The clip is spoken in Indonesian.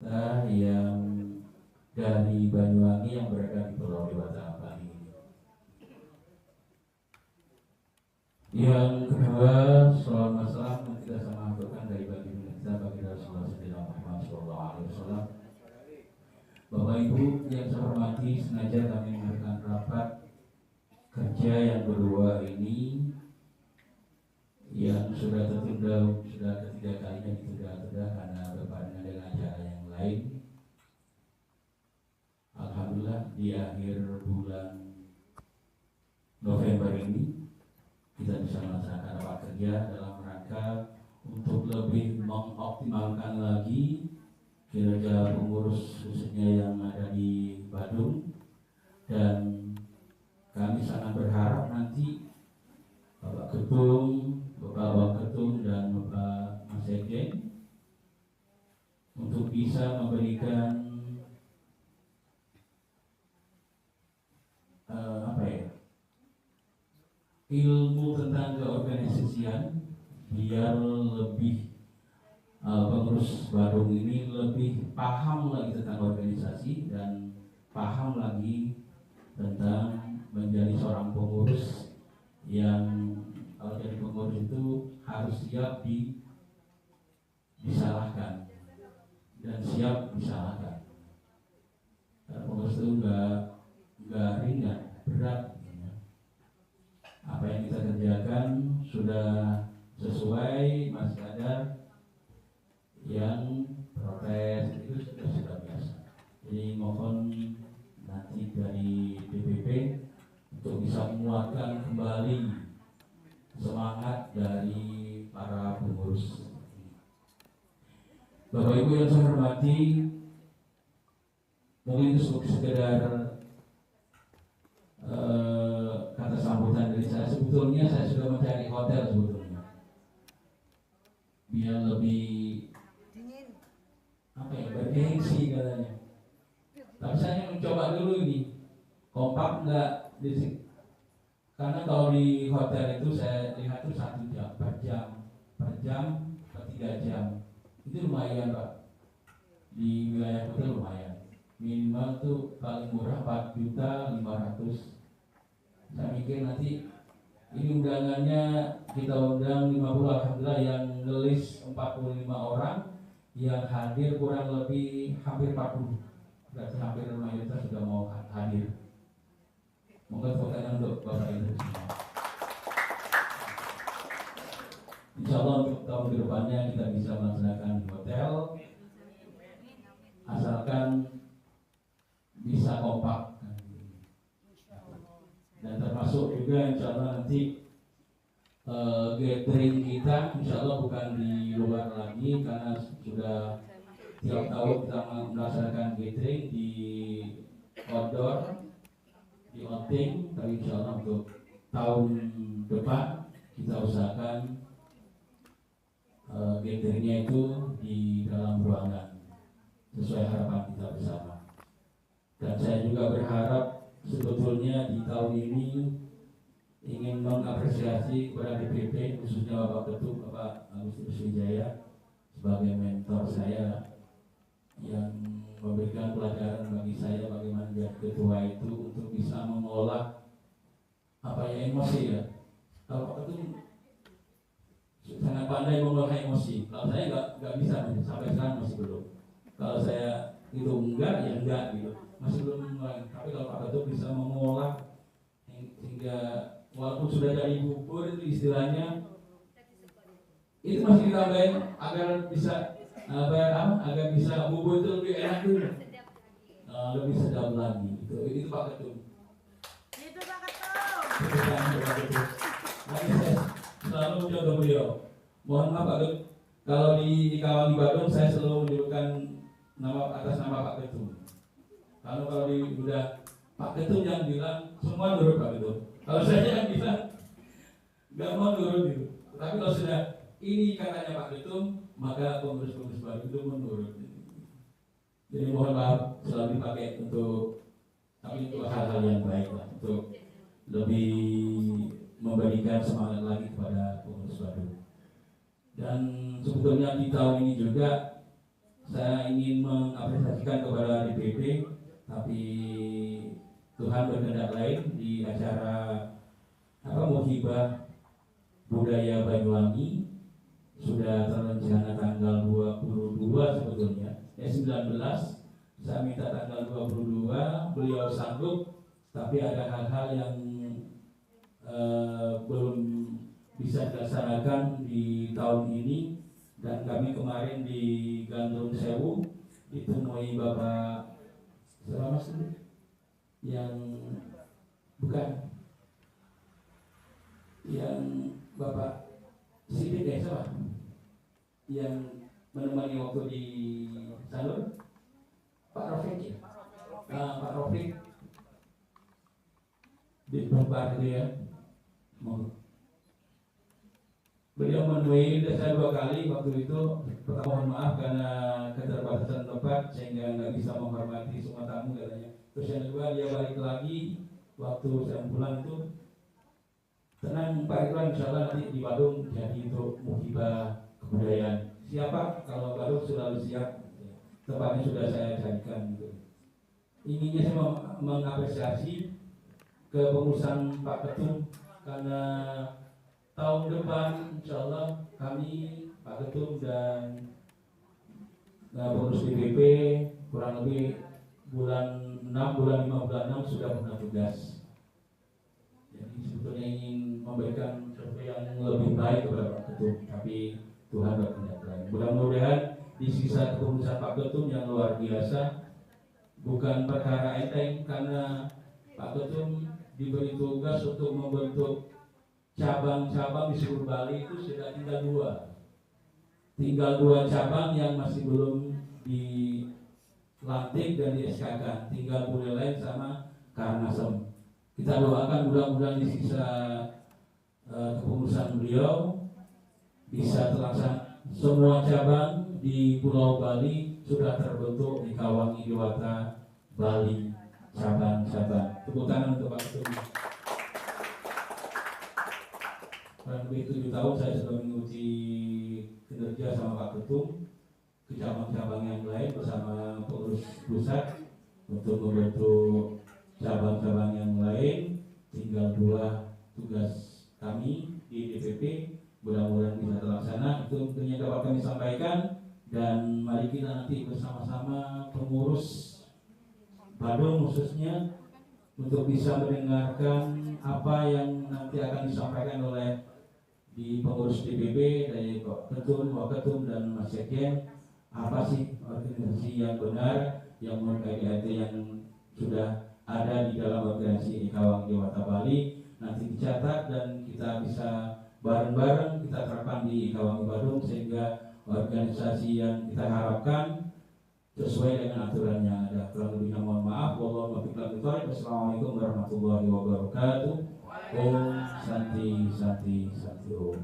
kita yang dari Banyuwangi yang berada di Pulau Dewata Bali ini. Yang kedua, salam salam yang kita sama haturkan dari baginda kita, baginda Rasulullah Muhammad SAW. Bapak Ibu yang saya hormati, sengaja kami mengadakan rapat kerja yang kedua ini yang sudah tertunda, sudah ketiga kalinya ditunda-tunda karena berbarengan dengan acara yang lain. Alhamdulillah di akhir bulan November ini kita bisa melaksanakan rapat kerja dalam rangka untuk lebih mengoptimalkan lagi kinerja pengurus khususnya yang ada di Badung, dan kami sangat berharap nanti Bapak Ketum, Bapak Waketum dan Bapak Mas Sekjen untuk bisa memberikan ilmu tentang keorganisasian biar lebih pengurus Badung ini lebih paham lagi tentang organisasi dan paham lagi tentang menjadi seorang pengurus yang kalau jadi pengurus itu harus siap disalahkan dan siap disalahkan. Karena pengurus itu enggak ringan, berat. Apa yang kita kerjakan sudah sesuai, masih ada yang protes, itu sudah biasa. Jadi mohon nanti dari DPP untuk bisa menguatkan kembali semangat dari para pengurus. Bapak Ibu yang saya hormati, mungkin itu sekedar kata sambutan dari saya. Sebetulnya saya sudah mencari hotel sebetulnya biar lebih bergengsi katanya. Tapi saya mencoba dulu ini kompak enggak di sini. Karena kalau di hotel itu saya lihat itu 1 jam per jam per 3 jam itu lumayan Pak. Di wilayah hotel lumayan. Minimal tuh paling murah 4.500.000. Saya mikir nanti ini undangannya kita undang 50, alhamdulillah yang ngelis 45 orang, yang hadir kurang lebih hampir 40. Berarti hampir mayoritas sudah mau hadir. Moga pertanyaan untuk Bapak Ibu semua. Insya Allah untuk tahun kedepannya kita bisa melaksanakan di hotel, asalkan bisa kompak. Dan termasuk juga insya Allah nanti gathering kita insya Allah bukan di luar lagi, karena sudah tiap tahun kita melaksanakan gathering di outdoor, di outing. Tapi insya Allah untuk tahun depan kita usahakan gatheringnya itu di dalam ruangan sesuai harapan kita bersama. Dan saya juga berharap sebetulnya di tahun ini ingin mengapresiasi kepada DPP, khususnya Bapak Ketum, Bapak Agustinus Wijaya sebagai mentor saya yang memberikan pelajaran bagi saya bagaimana menjadi ketua itu untuk bisa mengolah emosi ya. Kalau Pak Ketum sangat pandai mengolah emosi. Kalau saya nggak bisa, sampai sekarang masih belum. Kalau saya itu enggak ya enggak gitu. Masih belum mulai. Tapi kalau Pak Ketum bisa mengolah hingga walaupun sudah jadi bubur itu istilahnya, itu masih ditambahin agar bisa agar bisa bubur itu lebih enak dulu, lebih sedap lagi. Itu Pak Ketum. Itu Pak Ketum. Nanti saya selalu mencontoh beliau. Mohon maaf Pak Ketum, kalau di kawan di Badung saya selalu menyebutkan atas nama Pak Ketum. Kalau udah Pak Ketum yang bilang, semua nurut Pak Ketum. Kalau saya yang bilang nggak mau nurut gitu. Tapi kalau sudah ini katanya Pak Ketum, maka pengurus-pengurus baru itu menurut. Jadi mohon maaf selalu dipakai untuk hal-hal yang baik lah, untuk lebih memberikan semangat lagi kepada pengurus baru. Dan sebetulnya di tahun ini juga saya ingin mengapresiasikan kepada DPP, tapi Tuhan berkehendak lain di acara Muhibah Budaya Banyuwangi sudah terencana tanggal 22 sebetulnya. 19 saya minta tanggal 22, beliau sanggup, tapi ada hal-hal yang belum bisa dilaksanakan di tahun ini, dan kami kemarin di Gandrung Sewu ditemui Bapak Selamat yang bukan yang Bapak Sidik ya sama yang menemani waktu di salon, Pak Rofik ya, Pak Rofik di tempat dia. Beliau menemui saya 2 kali waktu itu. Pertama mohon maaf karena keterbatasan tempat sehingga nggak bisa menghormati semua tamu katanya. Terus yang kedua dia balik lagi waktu saya pulang itu, tenang Pak Ridwan, insya Allah nanti di Badung jadi untuk Muhibah Kebudayaan. Siapa? Kalau Badung sudah siap, tempatnya sudah saya carikan gitu. Inginnya saya mengapresiasi kepengurusan Pak Ketum, karena tahun depan insya Allah kami Pak Ketum dan pengurus DPP kurang lebih bulan 5 bulan 6 sudah pernah tugas. Jadi sebetulnya ingin memberikan sesuatu yang lebih baik kepada Pak Ketum, tapi Tuhan berkehendak lain. Mudah-mudahan di sisa kepengurusan Pak Ketum yang luar biasa, bukan perkara enteng, karena Pak Ketum diberi tugas untuk membentuk cabang-cabang di seluruh Bali itu sudah tinggal dua cabang yang masih belum dilantik dan di SK-kan, tinggal Buleleng sama Karangasem. Kita doakan mudah-mudahan di sisa kepengurusan beliau bisa terlaksana. Semua cabang di Pulau Bali sudah terbentuk di Kawangi Dewata Bali, cabang-cabang. Tepuk tangan untuk Pak Ketum. Kurang lebih 7 tahun saya sudah mengikuti kinerja sama Pak Ketum ke cabang-cabang yang lain bersama pengurus pusat untuk membentuk cabang-cabang yang lain. Tinggal 2 tugas kami di DPP, mudah-mudahan bisa terlaksana. Itu tentunya dapat kami sampaikan, dan mari kita nanti bersama-sama pengurus Badung khususnya untuk bisa mendengarkan apa yang nanti akan disampaikan oleh di pengurus DPP dari Pak Ketum, Pak Ketum dan Mas Sekjen. Apa sih organisasi yang benar yang menurut KDAT yang sudah ada di dalam organisasi Kawangi Dewata Bali, nanti dicatat dan kita bisa bareng-bareng kita terapkan di Kawangi Badung, sehingga organisasi yang kita harapkan sesuai dengan aturan yang ada. Kurang lebihnya mohon maaf. Wassalamualaikum warahmatullahi wabarakatuh. Om Santi Santi Santi Om.